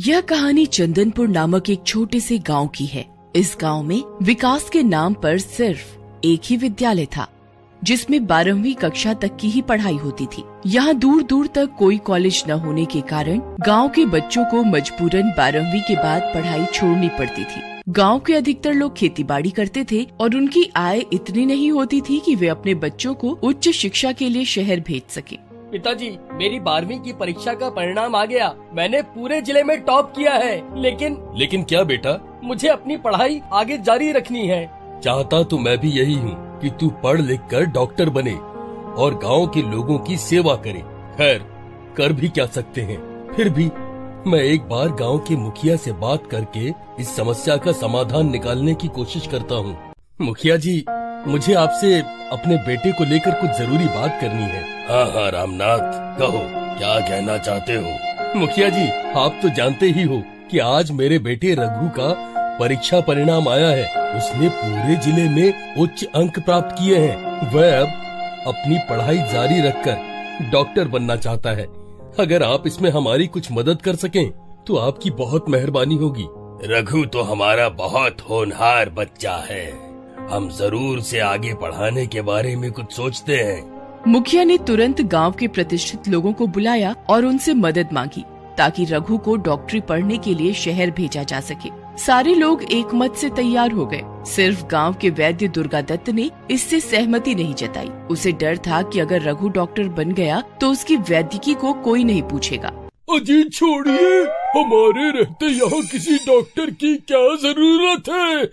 यह कहानी चंदनपुर नामक एक छोटे से गांव की है। इस गांव में विकास के नाम पर सिर्फ एक ही विद्यालय था, जिसमें 12वीं कक्षा तक की ही पढ़ाई होती थी। यहाँ दूर दूर तक कोई कॉलेज न होने के कारण गांव के बच्चों को मजबूरन 12वीं के बाद पढ़ाई छोड़नी पड़ती थी। गांव के अधिकतर लोग खेती बाड़ी करते थे और उनकी आय इतनी नहीं होती थी कि वे अपने बच्चों को उच्च शिक्षा के लिए शहर भेज सके। पिताजी, मेरी 12वीं की परीक्षा का परिणाम आ गया। मैंने पूरे जिले में टॉप किया है। लेकिन क्या बेटा? मुझे अपनी पढ़ाई आगे जारी रखनी है। चाहता तो मैं भी यही हूँ कि तू पढ़ लिख कर डॉक्टर बने और गांव के लोगों की सेवा करे। खैर, कर भी क्या सकते हैं। फिर भी मैं एक बार गांव के मुखिया से बात करके इस समस्या का समाधान निकालने की कोशिश करता हूँ। मुखिया जी, मुझे आपसे अपने बेटे को लेकर कुछ जरूरी बात करनी है। हाँ रामनाथ, कहो क्या कहना चाहते हो? मुखिया जी, आप तो जानते ही हो कि आज मेरे बेटे रघु का परीक्षा परिणाम आया है। उसने पूरे जिले में उच्च अंक प्राप्त किए हैं। वह अब अपनी पढ़ाई जारी रखकर डॉक्टर बनना चाहता है। अगर आप इसमें हमारी कुछ मदद कर सकें तो आपकी बहुत मेहरबानी होगी। रघु तो हमारा बहुत होनहार बच्चा है। हम जरूर से आगे पढ़ाने के बारे में कुछ सोचते हैं। मुखिया ने तुरंत गांव के प्रतिष्ठित लोगों को बुलाया और उनसे मदद मांगी ताकि रघु को डॉक्टरी पढ़ने के लिए शहर भेजा जा सके। सारे लोग एक मत से तैयार हो गए। सिर्फ गांव के वैद्य दुर्गा दत्त ने इससे सहमति नहीं जताई। उसे डर था कि अगर रघु डॉक्टर बन गया तो उसकी वैद्यकी को कोई नहीं पूछेगा। अजी छोड़िए, हमारे रहते यहाँ किसी डॉक्टर की क्या जरूरत है।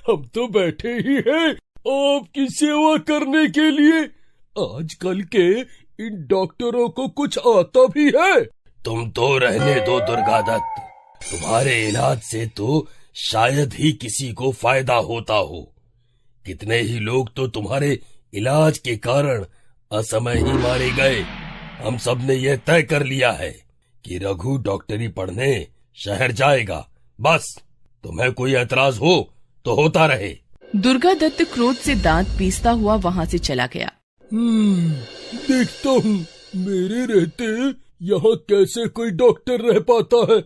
हम तो बैठे ही हैं आपकी सेवा करने के लिए। आजकल के इन डॉक्टरों को कुछ आता भी है। तुम तो रहने दो दुर्गा दत्त, तुम्हारे इलाज से तो शायद ही किसी को फायदा होता हो। कितने ही लोग तो तुम्हारे इलाज के कारण असमय ही मारे गए। हम सब ने यह तय कर लिया है कि रघु डॉक्टरी पढ़ने शहर जाएगा। बस तुम्हें कोई एतराज हो तो होता रहे। दुर्गा दत्त क्रोध से दांत पीसता हुआ वहाँ से चला गया। देखता हूँ मेरे रहते यहाँ कैसे कोई डॉक्टर रह पाता है।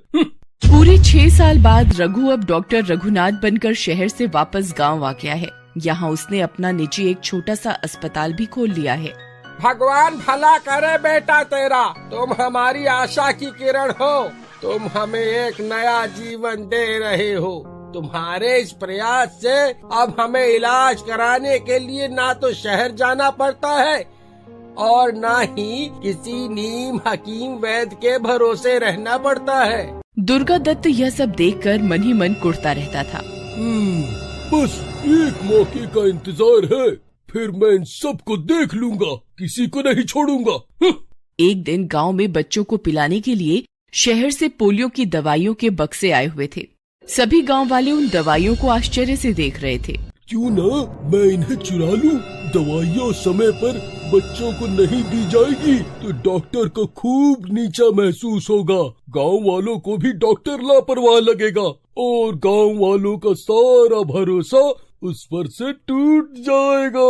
पूरे 6 साल बाद रघु अब डॉक्टर रघुनाथ बनकर शहर से वापस गांव आ गया है। यहाँ उसने अपना निजी एक छोटा सा अस्पताल भी खोल लिया है। भगवान भला करे बेटा तेरा। तुम हमारी आशा की किरण हो। तुम हमें एक नया जीवन दे रहे हो। तुम्हारे इस प्रयास से अब हमें इलाज कराने के लिए ना तो शहर जाना पड़ता है और ना ही किसी नीम हकीम वैद्य के भरोसे रहना पड़ता है। दुर्गा दत्त यह सब देखकर मन ही मन कुढ़ता रहता था। बस एक मौके का इंतजार है, फिर मैं इन सबको देख लूंगा, किसी को नहीं छोड़ूंगा। एक दिन गांव में बच्चों को पिलाने के लिए शहर से पोलियो की दवाइयों के बक्से आए हुए थे। सभी गांव वाले उन दवाइयों को आश्चर्य से देख रहे थे। क्यों ना मैं इन्हें चुरा लूं? दवाइयाँ समय पर बच्चों को नहीं दी जाएगी तो डॉक्टर को खूब नीचा महसूस होगा। गांव वालों को भी डॉक्टर लापरवाह लगेगा और गांव वालों का सारा भरोसा उस पर से टूट जाएगा।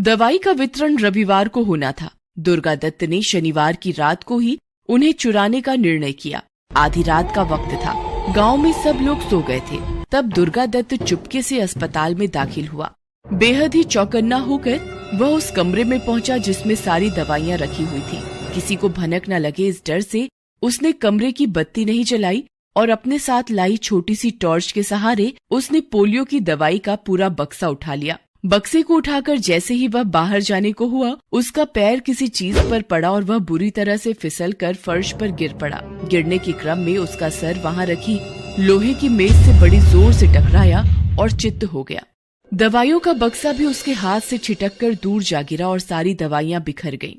दवाई का वितरण रविवार को होना था। दुर्गा दत्त ने शनिवार की रात को ही उन्हें चुराने का निर्णय किया। आधी रात का वक्त था। गांव में सब लोग सो गए थे। तब दुर्गा दत्त चुपके से अस्पताल में दाखिल हुआ। बेहद ही चौकन्ना होकर वह उस कमरे में पहुंचा जिसमें सारी दवाइयां रखी हुई थी। किसी को भनक न लगे इस डर से उसने कमरे की बत्ती नहीं जलाई और अपने साथ लाई छोटी सी टॉर्च के सहारे उसने पोलियो की दवाई का पूरा बक्सा उठा लिया। बक्से को उठाकर जैसे ही वह बाहर जाने को हुआ, उसका पैर किसी चीज पर पड़ा और वह बुरी तरह से फिसलकर फर्श पर गिर पड़ा। गिरने के क्रम में उसका सर वहां रखी लोहे की मेज से बड़ी जोर से टकराया और चित्त हो गया। दवाइयों का बक्सा भी उसके हाथ से छिटककर दूर जा गिरा और सारी दवाइयां बिखर गईं।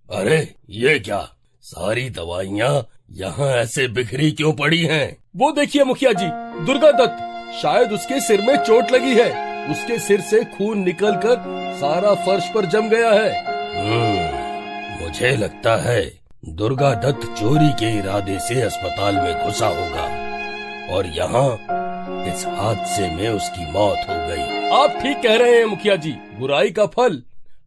अरे ये क्या, सारी दवाइयाँ यहाँ ऐसे बिखरी क्यों पड़ी हैं? वो देखिए मुखिया जी, दुर्गा दत्त, शायद उसके सिर में चोट लगी है। उसके सिर से खून निकलकर सारा फर्श पर जम गया है। मुझे लगता है दुर्गा दत्त चोरी के इरादे से अस्पताल में घुसा होगा और यहाँ इस हादसे में उसकी मौत हो गई। आप ठीक कह रहे हैं मुखिया जी। बुराई का फल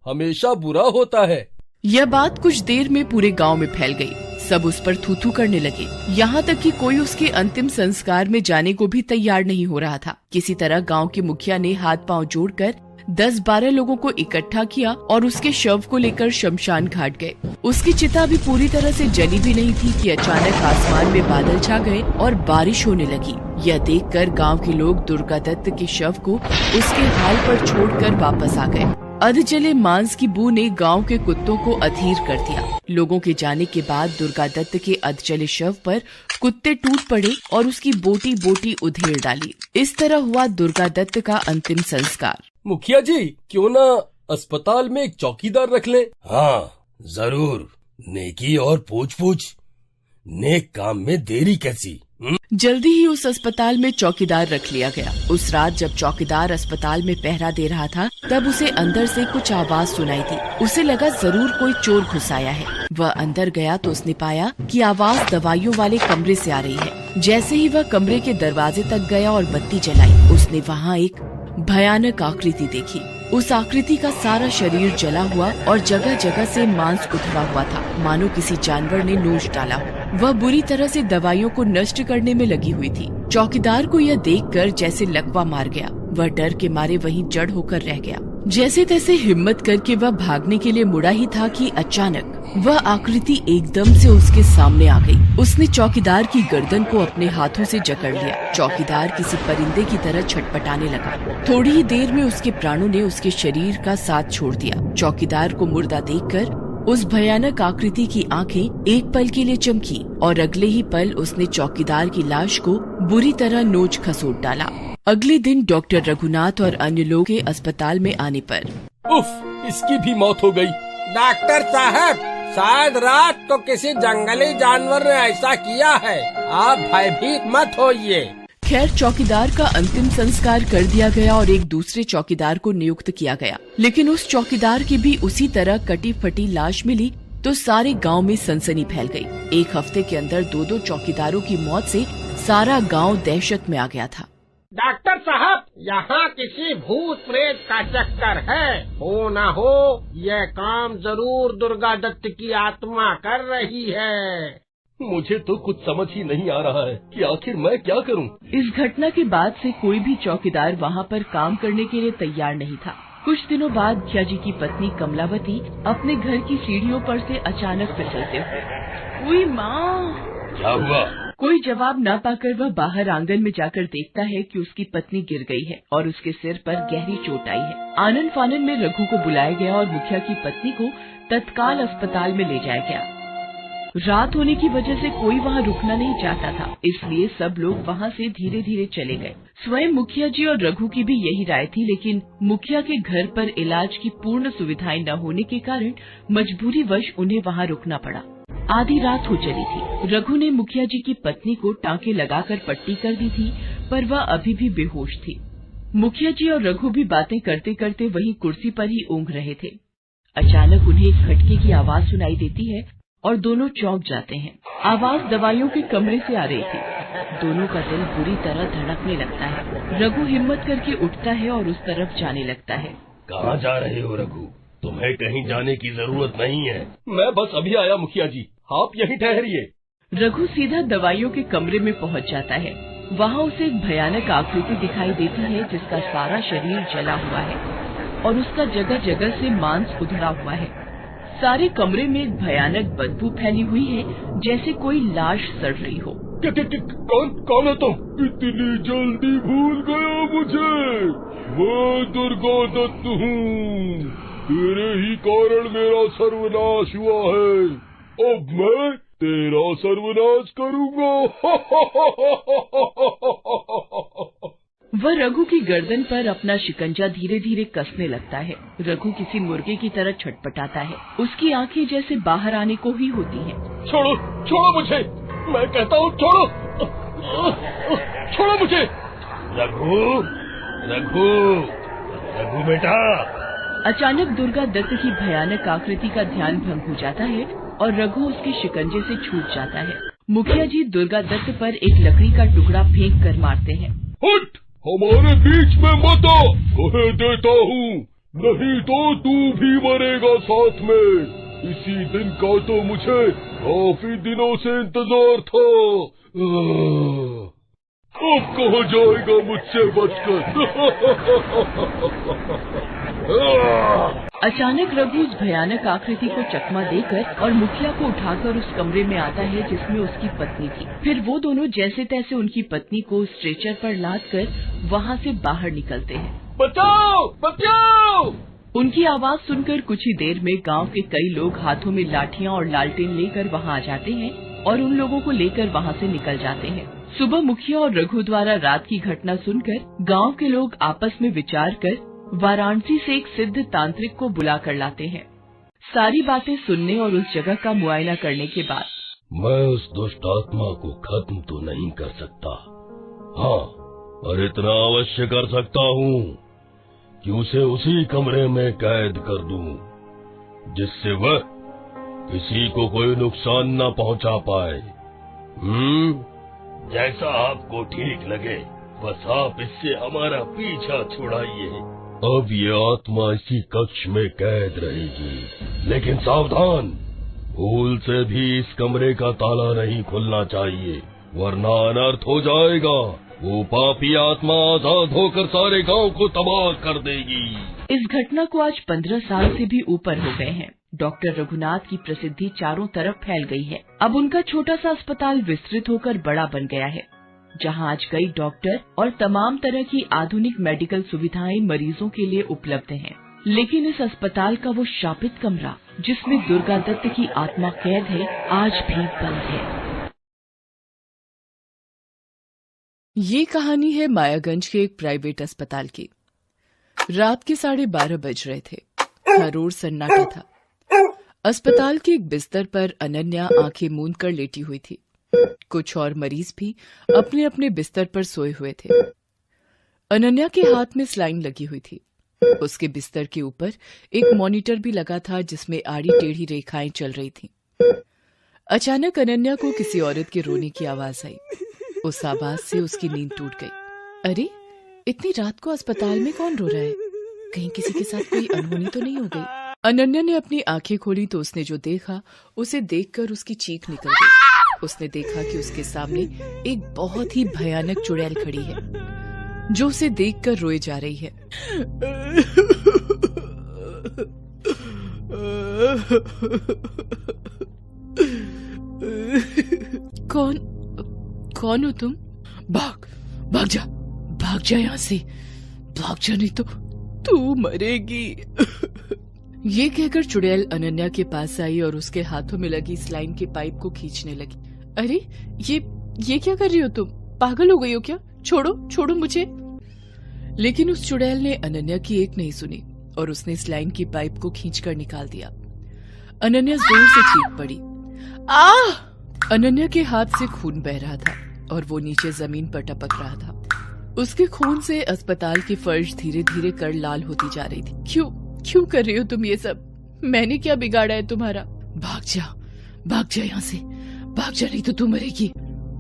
हमेशा बुरा होता है। यह बात कुछ देर में पूरे गांव में फैल गई। सब उस पर थू थू करने लगे। यहाँ तक कि कोई उसके अंतिम संस्कार में जाने को भी तैयार नहीं हो रहा था। किसी तरह गांव के मुखिया ने हाथ पांव जोड़कर 10-12 लोगों को इकट्ठा किया और उसके शव को लेकर शमशान घाट गए। उसकी चिता भी पूरी तरह से जली भी नहीं थी कि अचानक आसमान में बादल छा गए और बारिश होने लगी। यह देखकर गांव के लोग दुर्गा दत्त के शव को उसके हाल पर छोड़कर वापस आ गए। अध जले मांस की बू ने गांव के कुत्तों को अधीर कर दिया। लोगों के जाने के बाद दुर्गा दत्त के अध जले शव पर कुत्ते टूट पड़े और उसकी बोटी बोटी उधेड़ डाली। इस तरह हुआ दुर्गा दत्त का अंतिम संस्कार। मुखिया जी, क्यों ना अस्पताल में एक चौकीदार रख ले? हाँ जरूर, नेकी और पूछ नेक काम में देरी कैसी। जल्दी ही उस अस्पताल में चौकीदार रख लिया गया। उस रात जब चौकीदार अस्पताल में पहरा दे रहा था, तब उसे अंदर से कुछ आवाज सुनाई दी। उसे लगा जरूर कोई चोर घुस आया है। वह अंदर गया तो उसने पाया कि आवाज दवाइयों वाले कमरे से आ रही है। जैसे ही वह कमरे के दरवाजे तक गया और बत्ती जलाई, उसने वहाँ एक भयानक आकृति देखी। उस आकृति का सारा शरीर जला हुआ और जगह जगह से मांस उधड़ा हुआ था, मानो किसी जानवर ने नोच डाला हो। वह बुरी तरह से दवाइयों को नष्ट करने में लगी हुई थी। चौकीदार को यह देखकर जैसे लकवा मार गया। वह डर के मारे वहीं जड़ होकर रह गया। जैसे तैसे हिम्मत करके वह भागने के लिए मुड़ा ही था कि अचानक वह आकृति एकदम से उसके सामने आ गई। उसने चौकीदार की गर्दन को अपने हाथों से जकड़ लिया। चौकीदार किसी परिंदे की तरह छटपटाने लगा। थोड़ी ही देर में उसके प्राणों ने उसके शरीर का साथ छोड़ दिया। चौकीदार को मुर्दा देखकर उस भयानक आकृति की आंखें एक पल के लिए चमकी और अगले ही पल उसने चौकीदार की लाश को बुरी तरह नोच खसोट डाला। अगले दिन डॉक्टर रघुनाथ और अन्य लोग के अस्पताल में आने पर उफ, इसकी भी मौत हो गई। डॉक्टर साहब, शायद रात को किसी जंगली जानवर ने ऐसा किया है। आप भयभीत मत होइए। खैर, चौकीदार का अंतिम संस्कार कर दिया गया और एक दूसरे चौकीदार को नियुक्त किया गया। लेकिन उस चौकीदार की भी उसी तरह कटी फटी लाश मिली तो सारे गांव में सनसनी फैल गई। एक हफ्ते के अंदर 2-2 चौकीदारों की मौत से सारा गांव दहशत में आ गया था। डॉक्टर साहब, यहाँ किसी भूत प्रेत का चक्कर है। हो न हो, यह काम जरूर दुर्गा दत्त की आत्मा कर रही है। मुझे तो कुछ समझ ही नहीं आ रहा है कि आखिर मैं क्या करूं। इस घटना के बाद से कोई भी चौकीदार वहाँ पर काम करने के लिए तैयार नहीं था। कुछ दिनों बाद मुखिया जी की पत्नी कमलावती अपने घर की सीढ़ियों पर से अचानक फिसलते हुए, "उई माँ!" क्या हुआ? कोई जवाब न पाकर वह बाहर आंगन में जाकर देखता है कि उसकी पत्नी गिर गई है और उसके सिर पर गहरी चोट आई है। आनन फानन में रघु को बुलाया गया और मुखिया की पत्नी को तत्काल अस्पताल में ले जाया गया। रात होने की वजह से कोई वहाँ रुकना नहीं चाहता था, इसलिए सब लोग वहाँ से धीरे धीरे चले गए। स्वयं मुखिया जी और रघु की भी यही राय थी, लेकिन मुखिया के घर पर इलाज की पूर्ण सुविधाएं न होने के कारण मजबूरीवश उन्हें वहाँ रुकना पड़ा। आधी रात हो चली थी। रघु ने मुखिया जी की पत्नी को टाँके लगाकर पट्टी कर दी थी, पर वह अभी भी बेहोश थी। मुखिया जी और रघु भी बातें करते करते वहीं कुर्सी पर ही ऊँघ रहे थे। अचानक उन्हें एक खटके की आवाज सुनाई देती है और दोनों चौंक जाते हैं। आवाज दवाइयों के कमरे से आ रही थी। दोनों का दिल बुरी तरह धड़कने लगता है। रघु हिम्मत करके उठता है और उस तरफ जाने लगता है। कहाँ जा रहे हो रघु? तुम्हें कहीं जाने की जरूरत नहीं है। मैं बस अभी आया मुखिया जी, आप यहीं ठहरिए। रघु सीधा दवाइयों के कमरे में पहुंच जाता है। वहाँ उसे एक भयानक आकृति दिखाई देती है जिसका सारा शरीर जला हुआ है और उसका जगह जगह से मांस उधड़ा हुआ है। सारे कमरे में एक भयानक बदबू फैली हुई है, जैसे कोई लाश सड़ रही हो। कौन है तुम? इतनी जल्दी भूल गया मुझे? मैं दुर्गा दत्त हूँ। तेरे ही कारण मेरा सर्वनाश हुआ है। अब मैं तेरा सर्वनाश करूँगा। वह रघु की गर्दन पर अपना शिकंजा धीरे धीरे कसने लगता है। रघु किसी मुर्गे की तरह छटपटाता है। उसकी आंखें जैसे बाहर आने को ही होती हैं। छोड़ो मुझे, मैं कहता हूँ छोड़ो मुझे। रघु बेटा। अचानक दुर्गा दत्त की भयानक आकृति का ध्यान भंग हो जाता है और रघु उसके शिकंजे से छूट जाता है। मुखिया जी दुर्गा दत्त पर एक लकड़ी का टुकड़ा फेंक कर मारते हैं। हट, हमारे बीच में मत आ, कह देता हूँ। नहीं तो तू भी मरेगा साथ में। इसी दिन का तो मुझे काफी दिनों से इंतजार था। अब कहाँ जाएगा मुझसे बचकर। अचानक रघु उस भयानक आकृति को चकमा देकर और मुखिया को उठाकर उस कमरे में आता है जिसमें उसकी पत्नी थी। फिर वो दोनों जैसे तैसे उनकी पत्नी को स्ट्रेचर पर लादकर वहाँ से बाहर निकलते हैं। बचाओ बचाओ। उनकी आवाज सुनकर कुछ ही देर में गांव के कई लोग हाथों में लाठियां और लालटेन लेकर वहां आ जाते हैं और उन लोगों को लेकर वहां से निकल जाते हैं। सुबह मुखिया और रघु द्वारा रात की घटना सुनकर गांव के लोग आपस में विचार कर वाराणसी से एक सिद्ध तांत्रिक को बुला कर लाते हैं। सारी बातें सुनने और उस जगह का मुआयना करने के बाद मैं उस दुष्ट आत्मा को खत्म तो नहीं कर सकता, हाँ, पर इतना अवश्य कर सकता हूँ कि उसे उसी कमरे में कैद कर दूं, जिससे वह किसी को कोई नुकसान न पहुंचा पाए। जैसा आपको ठीक लगे, बस आप इससे हमारा पीछा छुड़ाइए। अब ये आत्मा इसी कक्ष में कैद रहेगी, लेकिन सावधान, भूल से भी इस कमरे का ताला नहीं खुलना चाहिए, वरना अनर्थ हो जाएगा। वो पापी आत्मा आजाद होकर सारे गांव को तबाह कर देगी। इस घटना को आज 15 साल से भी ऊपर हो गए हैं। डॉक्टर रघुनाथ की प्रसिद्धि चारों तरफ फैल गई है। अब उनका छोटा सा अस्पताल विस्तृत होकर बड़ा बन गया है, जहां आज कई डॉक्टर और तमाम तरह की आधुनिक मेडिकल सुविधाएं मरीजों के लिए उपलब्ध हैं। लेकिन इस अस्पताल का वो शापित कमरा, जिसमें दुर्गा दत्त की आत्मा कैद है, आज भी बंद है। ये कहानी है मायागंज के एक प्राइवेट अस्पताल की। रात के 12:30 बज रहे थे। हर ओर सन्नाटा था। अस्पताल के एक बिस्तर पर अनन्या आंखें मूंद कर लेटी हुई थी। कुछ और मरीज भी अपने अपने बिस्तर पर सोए हुए थे। अनन्या के हाथ में स्लाइन लगी हुई थी। उसके बिस्तर के ऊपर एक मॉनिटर भी लगा था, जिसमें आड़ी टेढ़ी रेखाएं चल रही थीं। अचानक अनन्या को किसी औरत के रोने की आवाज आई। उस आवाज से उसकी नींद टूट गई। अरे, इतनी रात को अस्पताल में कौन रो रहा है? कहीं किसी के साथ कोई अनहोनी तो नहीं हो गई? अनन्या ने अपनी आंखें खोली तो उसने जो देखा, उसे देखकर उसकी चीख निकल गई। उसने देखा कि उसके सामने एक बहुत ही भयानक चुड़ैल खड़ी है, जो उसे देखकर रोए जा रही है। कौन हो तुम? भाग जा यहाँ से, भाग जा, नहीं तो तू मरेगी। ये कहकर चुड़ैल अनन्या के पास आई और उसके हाथों में लगी स्लाइन के पाइप को खींचने लगी। अरे, ये क्या कर रही हो तुम? पागल हो गई हो क्या? छोड़ो मुझे। लेकिन उस चुड़ैल ने अनन्या की एक नहीं सुनी और उसने स्लाइन की पाइप को खींचकर निकाल दिया। अनन्या जोर से चीख पड़ी। अनन्या के हाथ से खून बह रहा था और वो नीचे जमीन पर टपक रहा था। उसके खून से अस्पताल की फर्श धीरे धीरे कर लाल होती जा रही थी। क्यों कर रही हो तुम ये सब? मैंने क्या बिगाड़ा है तुम्हारा? भाग जा यहाँ से, भाग जा, नहीं तो तू मरेगी।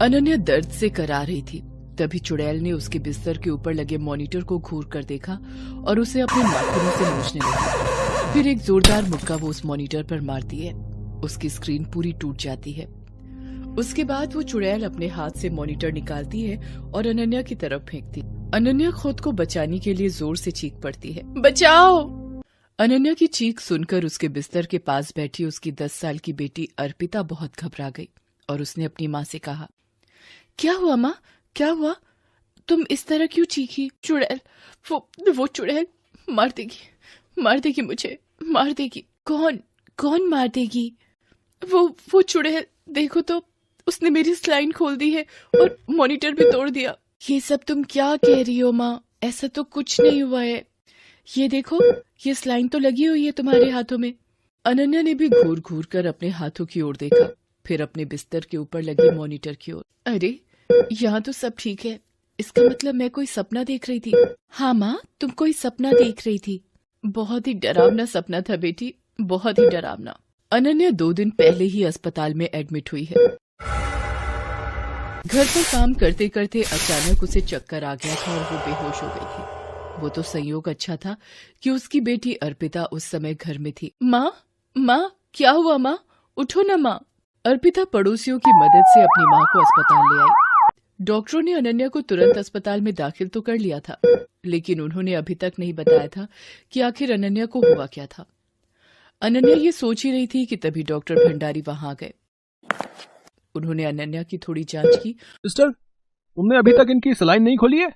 अनन्या दर्द से करा रही थी। तभी चुड़ैल ने उसके बिस्तर के ऊपर लगे मॉनिटर को घूर कर देखा और उसे अपने नाखूनों से नोचने लगी। फिर एक जोरदार मुक्का वो उस मॉनिटर पर मारती है। उसकी स्क्रीन पूरी टूट जाती है। उसके बाद वो चुड़ैल अपने हाथ से मॉनिटर निकालती है और अनन्या की तरफ फेंकती। अनन्या खुद को बचाने के लिए जोर से चीख पड़ती है, बचाओ। अनन्या की चीख सुनकर उसके बिस्तर के पास बैठी उसकी 10 साल की बेटी अर्पिता बहुत घबरा गई और उसने अपनी माँ से कहा, क्या हुआ माँ, क्या हुआ? तुम इस तरह क्यों चीखी? चुड़ैल, वो चुड़ैल मार देगी मुझे, मार देगी। कौन मार देगी? वो चुड़ैल, देखो तो, उसने मेरी स्लाइन खोल दी है और मॉनिटर भी तोड़ दिया। ये सब तुम क्या कह रही हो माँ? ऐसा तो कुछ नहीं हुआ है। ये देखो, ये स्लाइन तो लगी हुई है तुम्हारे हाथों में। अनन्या ने भी घूर घूर कर अपने हाथों की ओर देखा, फिर अपने बिस्तर के ऊपर लगे मॉनिटर की ओर। अरे, यहाँ तो सब ठीक है। इसका मतलब मैं कोई सपना देख रही थी। हाँ माँ, तुम कोई सपना देख रही थी। बहुत ही डरावना सपना था बेटी, बहुत ही डरावना। अनन्या 2 दिन पहले ही अस्पताल में एडमिट हुई है। घर पर काम करते करते अचानक उसे चक्कर आ गया था और वो बेहोश हो गई थी। वो तो संयोग अच्छा था कि उसकी बेटी अर्पिता उस समय घर में थी। माँ, क्या हुआ माँ? उठो ना माँ। अर्पिता पड़ोसियों की मदद से अपनी माँ को अस्पताल ले आई। डॉक्टरों ने अनन्या को तुरंत अस्पताल में दाखिल तो कर लिया था, लेकिन उन्होंने अभी तक नहीं बताया था कि आखिर अनन्या को हुआ क्या था। अनन्या ये सोच ही रही थी कि तभी डॉक्टर भंडारी वहां आ गए। उन्होंने अनन्या की थोड़ी जांच की। सिस्टर, तुमने अभी तक इनकी सलाइन नहीं खोली है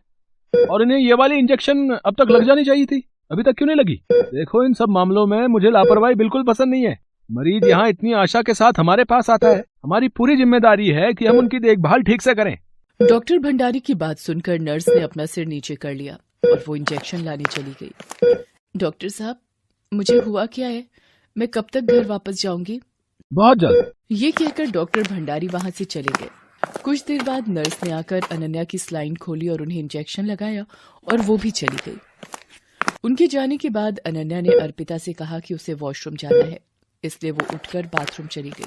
और इन्हें ये वाली इंजेक्शन अब तक लग जानी चाहिए थी, अभी तक क्यों नहीं लगी? देखो, इन सब मामलों में मुझे लापरवाही बिल्कुल पसंद नहीं है। मरीज यहाँ इतनी आशा के साथ हमारे पास आता है, हमारी पूरी जिम्मेदारी है कि हम उनकी देखभाल ठीक से करें। डॉक्टर भंडारी की बात सुनकर नर्स ने अपना सिर नीचे कर लिया और वो इंजेक्शन लाने चली गई। डॉक्टर साहब, मुझे हुआ क्या है? मैं कब तक घर वापस जाऊंगी? बहुत जल्द। ये कहकर डॉक्टर भंडारी वहां से चले गए। कुछ देर बाद नर्स ने आकर अनन्या की स्लाइन खोली और उन्हें इंजेक्शन लगाया और वो भी चली गई। उनके जाने के बाद अनन्या ने अर्पिता से कहा कि उसे वॉशरूम जाना है, इसलिए वो उठकर बाथरूम चली गई।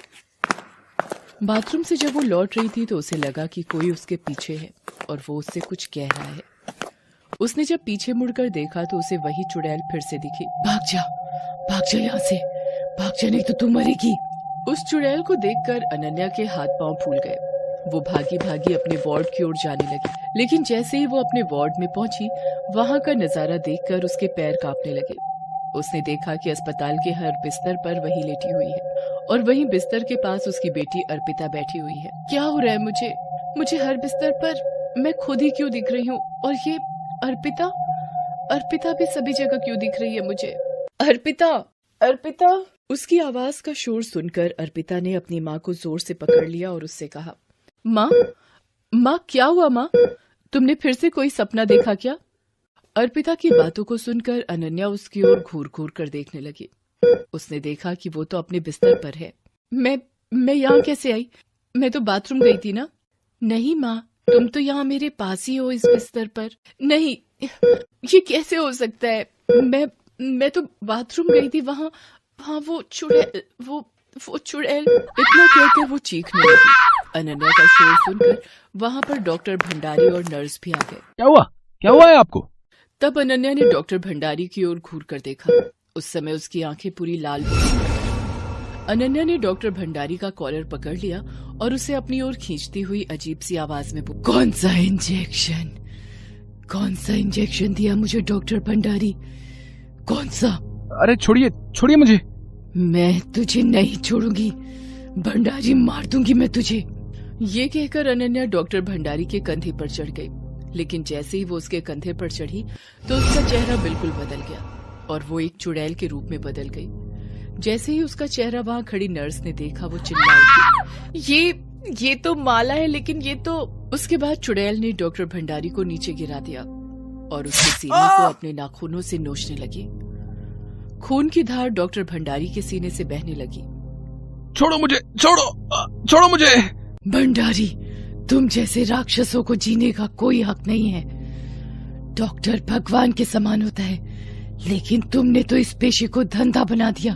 बाथरूम से जब वो लौट रही थी तो उसे लगा कि कोई उसके पीछे है और वो उससे कुछ कह रहा है। उसने जब पीछे मुड़कर देखा तो उसे वही चुड़ैल फिर से दिखी। भाग जा यहाँ से, भाग जा नहीं तो तू मरेगी। उस चुड़ैल को देखकर अनन्या के हाथ पांव फूल गए। वो भागी भागी अपने वार्ड की ओर जाने लगी, लेकिन जैसे ही वो अपने वार्ड में पहुंची, वहां का नजारा देखकर उसके पैर कांपने लगे। उसने देखा कि अस्पताल के हर बिस्तर पर वही लेटी हुई है और वहीं बिस्तर के पास उसकी बेटी अर्पिता बैठी हुई है। क्या हो रहा है मुझे हर बिस्तर पर मैं खुद ही क्यों दिख रही हूँ? और ये अर्पिता भी सभी जगह क्यों दिख रही है मुझे? अर्पिता। उसकी आवाज का शोर सुनकर अर्पिता ने अपनी माँ को जोर से पकड़ लिया और उससे कहा, माँ, क्या हुआ माँ? तुमने फिर से कोई सपना देखा क्या? अर्पिता की बातों को सुनकर अनन्या उसकी ओर घूर घूर कर देखने लगी। उसने देखा कि वो तो अपने बिस्तर पर है। मैं यहाँ कैसे आई? मैं तो बाथरूम गई थी ना। नहीं माँ, तुम तो यहाँ मेरे पास ही हो इस बिस्तर पर। नहीं, ये कैसे हो सकता है? मैं तो बाथरूम गई थी, वहाँ वो चुड़ैल। इतना कहकर वो चीखने लगी। अनन्या का शोर सुनकर वहाँ पर डॉक्टर भंडारी और नर्स भी आ गए। क्या हुआ है आपको? तब अनन्या ने डॉक्टर भंडारी की ओर घूर कर देखा। उस समय उसकी आंखें पूरी लाल हो गई। अनन्या ने डॉक्टर भंडारी का कॉलर पकड़ लिया और उसे अपनी ओर खींचती हुई अजीब सी आवाज में बोली, कौन सा इंजेक्शन दिया मुझे डॉक्टर भंडारी? कौन सा? अरे छोड़िए मुझे। मैं तुझे नहीं छोड़ूंगी भंडारी, मार दूंगी मैं तुझे। ये कहकर अनन्या डॉक्टर भंडारी के कंधे पर चढ़ गई, लेकिन जैसे ही वो उसके कंधे पर चढ़ी तो उसका चेहरा बिल्कुल बदल गया और वो एक चुड़ैल के रूप में बदल गई। जैसे ही उसका चेहरा वहाँ खड़ी नर्स ने देखा, वो चिल्ला उठी, ये तो माला है, लेकिन ये तो। उसके बाद चुड़ैल ने डॉक्टर भंडारी को नीचे गिरा दिया और उसके सीने को अपने नाखूनों से नोचने लगी। खून की धार डॉक्टर भंडारी के सीने से बहने लगी। छोड़ो मुझे। भंडारी, तुम जैसे राक्षसों को जीने का कोई हक नहीं है। डॉक्टर भगवान के समान होता है, लेकिन तुमने तो इस पेशे को धंधा बना दिया।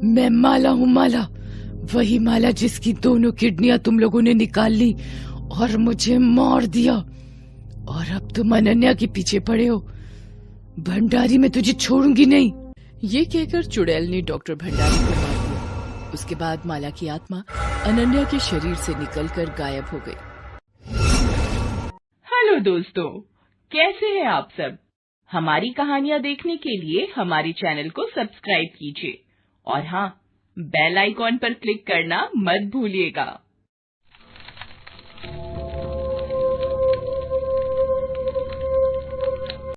मैं माला हूँ, माला, वही माला जिसकी दोनों किडनियां तुम लोगों ने निकाल ली और मुझे मार दिया, और अब तुम अनन्या के पीछे पड़े हो। भंडारी, मैं तुझे छोड़ूंगी नहीं। ये कहकर चुड़ैल ने डॉक्टर भंडारी को मार दिया। उसके बाद माला की आत्मा अनन्या के शरीर से निकलकर गायब हो गई। हेलो दोस्तों, कैसे हैं आप सब? हमारी कहानियाँ देखने के लिए हमारे चैनल को सब्सक्राइब कीजिए और हाँ, बेल आइकॉन पर क्लिक करना मत भूलिएगा।